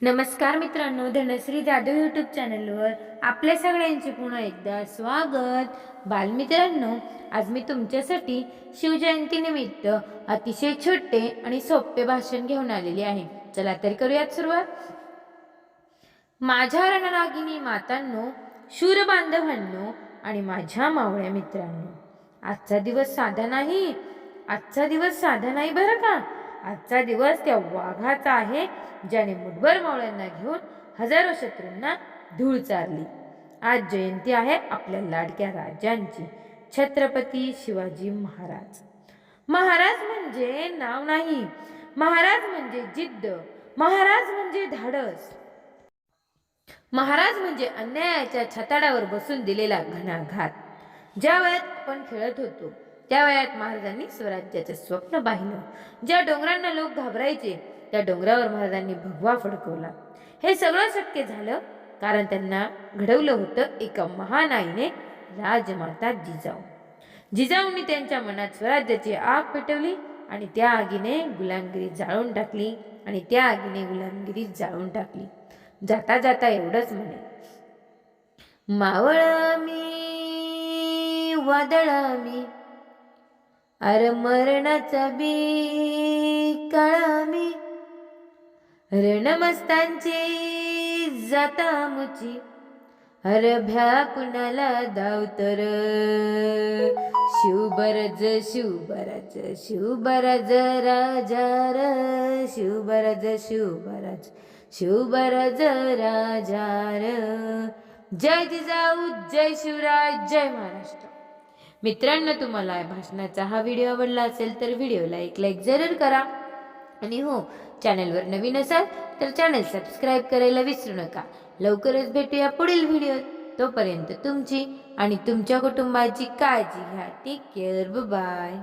नमस्कार मित्रांनो, धनश्री जाधव यूट्यूब चॅनलवर आपल्या सगळ्यांचे पुन्हा एकदा स्वागत। बालमित्रांनो, आज मी तुमच्यासाठी शिवजयंतीनिमित्त अतिशय छोटे आणि सोपे भाषण घेऊन आलेले आहे। चला तर करूयात सुरुवात। माझ्या रणरागिणी मातांनो, शूर बांधवांनो आणि माझ्या मावळ्या मित्रांनो, आजचा दिवस साधा नाही, बरं का। आजचा दिवस त्या वाघाचा आहे ज्याने मुठभर मावळ्यांना घेऊन हजारो शत्रूंना धूळ चारली। आज जयंती आहे आपल्या लाडक्या राजांची, छत्रपती शिवाजी महाराज। महाराज म्हणजे नाव नाही, महाराज म्हणजे जिद्द, महाराज म्हणजे धाडस, महाराज म्हणजे अन्यायाच्या छताडावर बसून दिलेला घणाघात। ज्या वयात आपण खेळत होतो त्या वयात महाराजांनी स्वराज्याचे स्वप्न पाहिलं। ज्या डोंगरांना लोक घाबरायचे त्या डोंगरावर महाराजांनी भगवा फडकवला। हे सगळं शक्य झालं कारण त्यांना घडवलं होतं एका महान आईने, राजमाता जिजाऊ। जिजाऊंनी त्यांच्या मनात स्वराज्याची आग पेटवली आणि त्या आगीने गुलामगिरी जाळून टाकली। जाता जाता एवढंच म्हणे, मावळ मी वादळ मी, अरे मरणाचा बी काळा मी, रणमस्तांची जाता मुची, अरे भ्या कुणाला धावतर, शिवबरज शिवबरज शिवबरज राजार, शिवबरज शिवबरज शिवबरज राजार। जय जिजाऊ, जय शिवराय, जय महाराष्ट्र। मित्रांनो, तुम्हाला भाषणाचा हा व्हिडिओ आवडला असेल तर व्हिडिओला एक लाईक जरूर करा आणि हो, चॅनलवर नवीन असाल तर चॅनल सबस्क्राईब करायला विसरू नका। लवकरच भेटूया पुढील व्हिडिओत। तोपर्यंत तुमची आणि तुमच्या कुटुंबाची काळजी घ्या। Take care, bye bye.